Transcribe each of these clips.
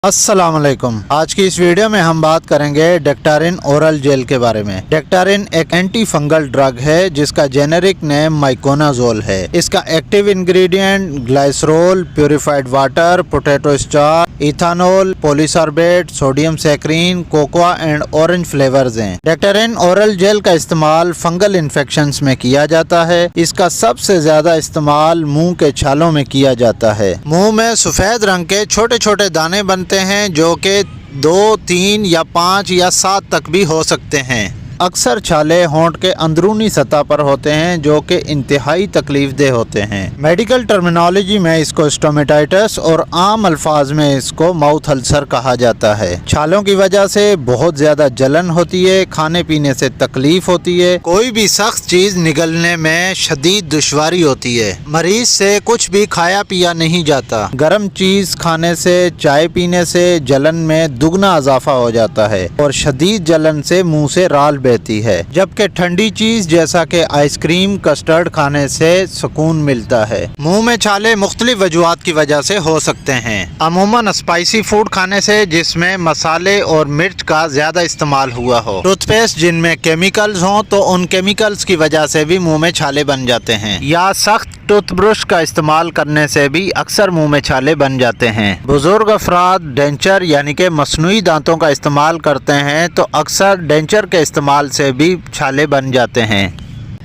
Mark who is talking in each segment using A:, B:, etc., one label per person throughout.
A: अस्सलाम वालेकुम। आज की इस वीडियो में हम बात करेंगे डेक्टारिन ओरल जेल के बारे में। डेक्टारिन एक एंटी फंगल ड्रग है जिसका जेनेरिक नेम माइकोनाजोल है। इसका active ingredient glycerol, purified water, potato starch, ethanol, polysorbate, sodium saccharin, cocoa and orange flavours हैं। डेक्टारिन ओरल जेल का इस्तेमाल फंगल इन्फेक्शंस में किया जाता है। इसका सबसे ज्यादा इस्तेमाल मुंह के छालों में किया जाता है। मुंह में सफेद रंग के छोटे छोटे दाने बनते हैं जो कि 2, 3 या 5 या 7 तक भी हो सकते हैं। अक्सर छाले होंठ के अंदरूनी सतह पर होते हैं जो कि इंतहाई तकलीफ देह होते हैं। मेडिकल टर्मिनोलॉजी में इसको स्टोमेटाइटिस और आम अल्फाज में इसको माउथ अल्सर कहा जाता है। छालों की वजह से बहुत ज्यादा जलन होती है, खाने पीने से तकलीफ होती है, कोई भी सख्त चीज निगलने में शदीद दुश्वारी होती है। मरीज से कुछ भी खाया पिया नहीं जाता। गर्म चीज खाने से, चाय पीने से जलन में दुगना इजाफा हो जाता है और शदीद जलन से मुंह से राल रहती है। जबकि ठंडी चीज जैसा कि आइसक्रीम, कस्टर्ड खाने से सुकून मिलता है। मुंह में छाले मुख्तलिफ वजूहात की वजह से हो सकते हैं। अमूमन स्पाइसी फूड खाने से जिसमें मसाले और मिर्च का ज्यादा इस्तेमाल हुआ हो, टूथपेस्ट जिनमें केमिकल्स हों तो उन केमिकल्स की वजह से भी मुंह में छाले बन जाते हैं, या सख्त टूथब्रश का इस्तेमाल करने से भी अक्सर मुंह में छाले बन जाते हैं। बुजुर्ग अफराद डेंचर यानी कि मसनूई दांतों का इस्तेमाल करते हैं तो अक्सर डेंचर के इस्तेमाल से भी छाले बन जाते हैं।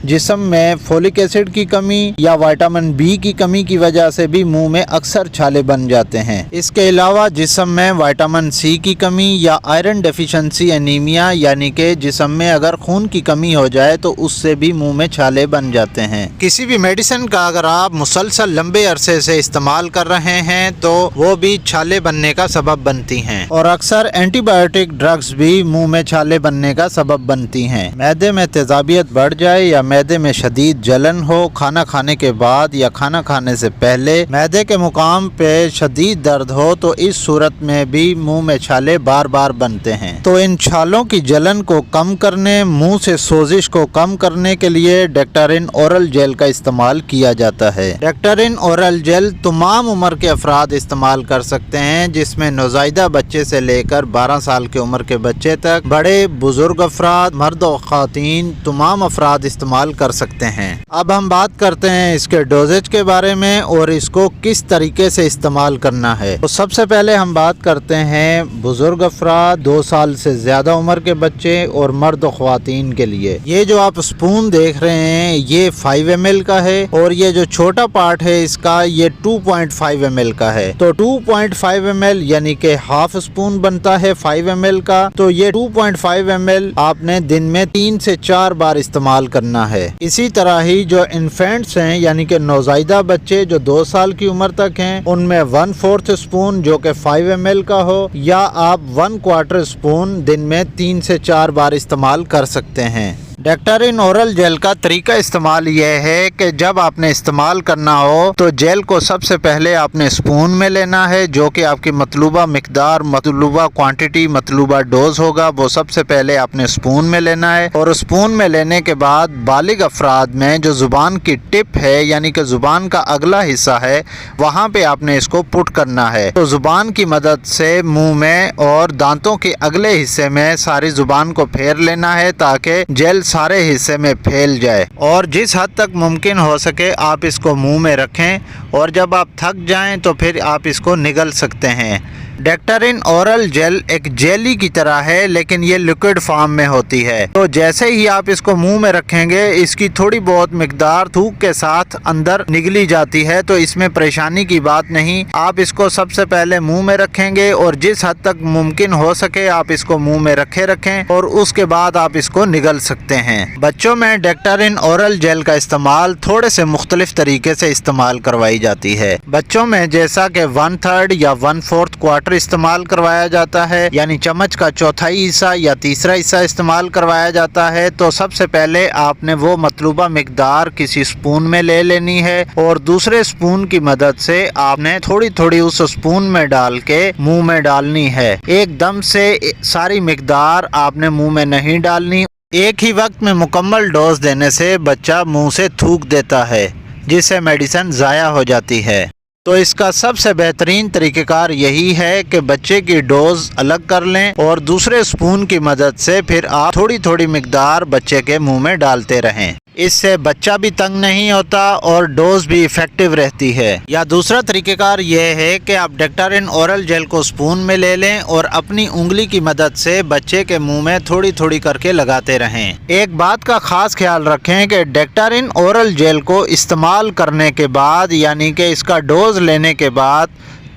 A: जिस्म में फोलिक एसिड की कमी या विटामिन बी की कमी की वजह से भी मुंह में अक्सर छाले बन जाते हैं। इसके अलावा जिस्म में विटामिन सी की कमी या आयरन डेफिशिएंसी एनीमिया यानी कि जिस्म में अगर खून की कमी हो जाए तो उससे भी मुंह में छाले बन जाते हैं। किसी भी मेडिसिन का अगर आप मुसलसल लंबे अरसे से इस्तेमाल कर रहे हैं तो वो भी छाले बनने का सबब बनती हैं। और अक्सर एंटीबायोटिक ड्रग्स भी मुंह में छाले बनने का सबब बनती हैं। मैदे में तेजाबियत बढ़ जाए या मैदे में शदीद जलन हो, खाना खाने के बाद या खाना खाने से पहले मैदे के मुकाम पे शदीद दर्द हो तो इस सूरत में भी मुंह में छाले बार बार बनते हैं। तो इन छालों की जलन को कम करने, मुंह से सोजिश को कम करने के लिए डेक्टारिन ओरल जेल का इस्तेमाल किया जाता है। डेक्टारिन ओरल जेल तमाम उम्र के अफराद इस्तेमाल कर सकते हैं, जिसमें नौज़ायदा बच्चे से लेकर 12 साल की उम्र के बच्चे तक, बड़े बुजुर्ग अफराद, मर्द और ख़वातीन तमाम अफराद इस्तेमाल कर सकते हैं। अब हम बात करते हैं इसके डोजेज के बारे में और इसको किस तरीके से इस्तेमाल करना है। तो सबसे पहले हम बात करते हैं बुजुर्ग अफराद, 2 साल से ज्यादा उम्र के बच्चे और मर्द और ख्वातीन के लिए। ये जो आप स्पून देख रहे हैं ये 5 ml का है और ये जो छोटा पार्ट है इसका ये 2.5 ml का है। तो 2.5 ml यानी कि हाफ स्पून बनता है 5 ml का। तो ये 2.5 ml आपने दिन में 3 से 4 बार इस्तेमाल करना है। इसी तरह ही जो इन्फेंट्स हैं यानी कि नौज़ायदा बच्चे जो 2 साल की उम्र तक हैं उनमें 1/4 स्पून जो कि 5 ml का हो, या आप 1/4 स्पून दिन में 3 से 4 बार इस्तेमाल कर सकते हैं। डेक्टारिन ओरल जेल का तरीका इस्तेमाल यह है कि जब आपने इस्तेमाल करना हो तो जेल को सबसे पहले आपने स्पून में लेना है, जो कि आपकी मतलूबा मिकदार, मतलूबा क्वांटिटी, मतलूबा डोज होगा, वो सबसे पहले आपने स्पून में लेना है। और स्पून में लेने के बाद बालिग अफराद में जो ज़ुबान की टिप है यानी कि ज़ुबान का अगला हिस्सा है वहाँ पे आपने इसको पुट करना है। तो ज़ुबान की मदद से मुँह में और दांतों के अगले हिस्से में सारी ज़ुबान को फेर लेना है ताकि जेल सारे हिस्से में फैल जाए। और जिस हद तक मुमकिन हो सके आप इसको मुंह में रखें और जब आप थक जाएं तो फिर आप इसको निगल सकते हैं। डेक्टारिन ओरल जेल एक जेली की तरह है लेकिन ये लिक्विड फॉर्म में होती है। तो जैसे ही आप इसको मुंह में रखेंगे इसकी थोड़ी बहुत मिकदार थूक के साथ अंदर निगली जाती है, तो इसमें परेशानी की बात नहीं। आप इसको सबसे पहले मुंह में रखेंगे और जिस हद तक मुमकिन हो सके आप इसको मुंह में रखें और उसके बाद आप इसको निगल सकते हैं। बच्चों में डेक्टारिन ओरल जेल का इस्तेमाल थोड़े से मुख्तलिफ तरीके से इस्तेमाल करवाई जाती है। बच्चों में जैसा कि 1/3 या 1/4 क्वार्टर इस्तेमाल करवाया जाता है, यानी चम्मच का चौथाई हिस्सा या तीसरा हिस्सा इस्तेमाल करवाया जाता है। तो सबसे पहले आपने वो मतलूबा मिकदार किसी स्पून में ले लेनी है और दूसरे स्पून की मदद से आपने थोड़ी थोड़ी उस स्पून में डाल के मुंह में डालनी है। एकदम से सारी मिकदार आपने मुंह में नहीं डालनी। एक ही वक्त में मुकम्मल डोज देने से बच्चा मुंह से थूक देता है जिससे मेडिसिन ज़ाया हो जाती है। تو اس کا سب سے بہترین طریقہ کار یہی ہے کہ بچے کی ڈوز الگ کر لیں اور دوسرے اسپون کی مدد سے پھر آپ تھوڑی تھوڑی مقدار بچے کے منہ میں ڈالتے رہیں۔ اس سے بچہ بھی تنگ نہیں ہوتا اور ڈوز بھی ایفیکٹو رہتی ہے۔ یا دوسرا طریقہ کار یہ ہے کہ آپ ڈیکٹارن اورل جیل کو اسپون میں لے لیں اور اپنی انگلی کی مدد سے بچے کے منہ میں تھوڑی تھوڑی کر کے لگاتے رہیں۔ ایک بات کا خاص خیال رکھیں کہ ڈیکٹارن اورل جیل کو استعمال کرنے کے بعد یعنی کہ اس کا ڈوز لینے کے بعد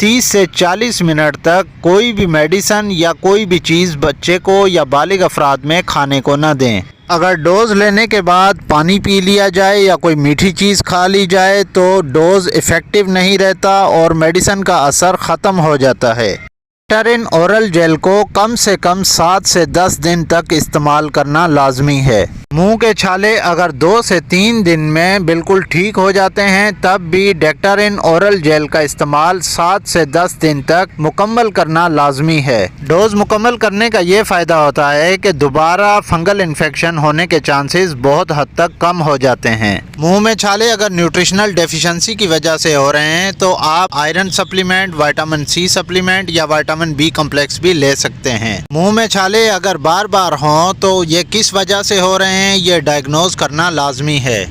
A: 30 سے 40 منٹ تک کوئی بھی میڈیسن یا کوئی بھی چیز بچے کو یا بالغ افراد میں کھانے کو نہ دیں۔ اگر ڈوز لینے کے بعد پانی پی لیا جائے یا کوئی میٹھی چیز کھا لی جائے تو ڈوز ایفیکٹو نہیں رہتا اور میڈیسن کا اثر ختم ہو جاتا ہے۔ ڈیکٹارن اورل جیل کو کم سے کم 7 سے 10 دن تک استعمال کرنا لازمی ہے۔ منہ کے چھالے اگر 2 سے 3 دن میں بالکل ٹھیک ہو جاتے ہیں تب بھی ڈیکٹارن اورل جیل کا استعمال 7 سے 10 دن تک مکمل کرنا لازمی ہے۔ ڈوز مکمل کرنے کا یہ فائدہ ہوتا ہے کہ دوبارہ فنگل انفیکشن ہونے کے چانسز بہت حد تک کم ہو جاتے ہیں۔ منہ میں چھالے اگر نیوٹریشنل ڈیفیشنسی کی وجہ سے ہو رہے ہیں تو آپ iron supplement, vitamin C supplement یا وٹامن بی کمپلیکس بھی لے سکتے ہیں۔ منہ میں چھالے اگر بار بار ہوں تو یہ کس وجہ سے ہو رہے ہیں یہ ڈائگنوز کرنا لازمی ہے۔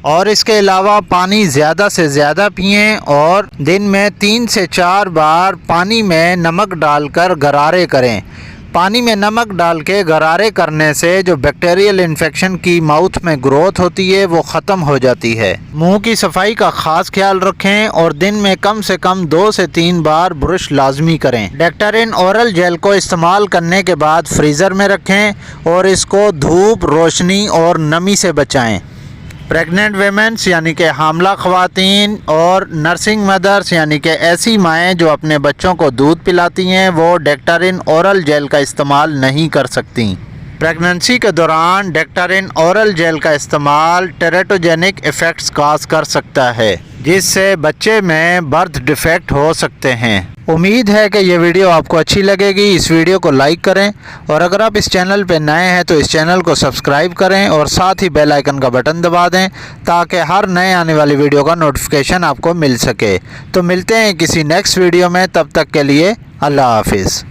A: اور اس کے علاوہ پانی زیادہ سے زیادہ پئیں اور دن میں 3 سے 4 بار پانی میں نمک ڈال کر غرارے کریں۔ پانی میں نمک ڈال کے غرارے کرنے سے جو بیکٹیریل انفیکشن کی ماؤتھ میں گروتھ ہوتی ہے وہ ختم ہو جاتی ہے۔ منہ کی صفائی کا خاص خیال رکھیں اور دن میں کم سے کم 2 سے 3 بار برش لازمی کریں۔ ڈیکٹارن اورل جیل کو استعمال کرنے کے بعد فریزر میں رکھیں اور اس کو دھوپ، روشنی اور نمی سے بچائیں۔ پریگننٹ ویمنس یعنی کہ حاملہ خواتین اور نرسنگ مدرس یعنی کہ ایسی مائیں جو اپنے بچوں کو دودھ پلاتی ہیں وہ ڈیکٹارن اورل جیل کا استعمال نہیں کر سکتی۔ پریگننسی کے دوران ڈیکٹارن اورل جیل کا استعمال ٹیرٹوجینک ایفیکٹس کاز کر سکتا ہے جس سے بچے میں برتھ ڈیفیکٹ ہو سکتے ہیں۔ امید ہے کہ یہ ویڈیو آپ کو اچھی لگے گی۔ اس ویڈیو کو لائک کریں اور اگر آپ اس چینل پہ نئے ہیں تو اس چینل کو سبسکرائب کریں اور ساتھ ہی بیل آئیکن کا بٹن دبا دیں تاکہ ہر نئے آنے والی ویڈیو کا نوٹیفیکیشن آپ کو مل سکے۔ تو ملتے ہیں کسی نیکسٹ ویڈیو میں، تب تک کے لیے اللہ حافظ۔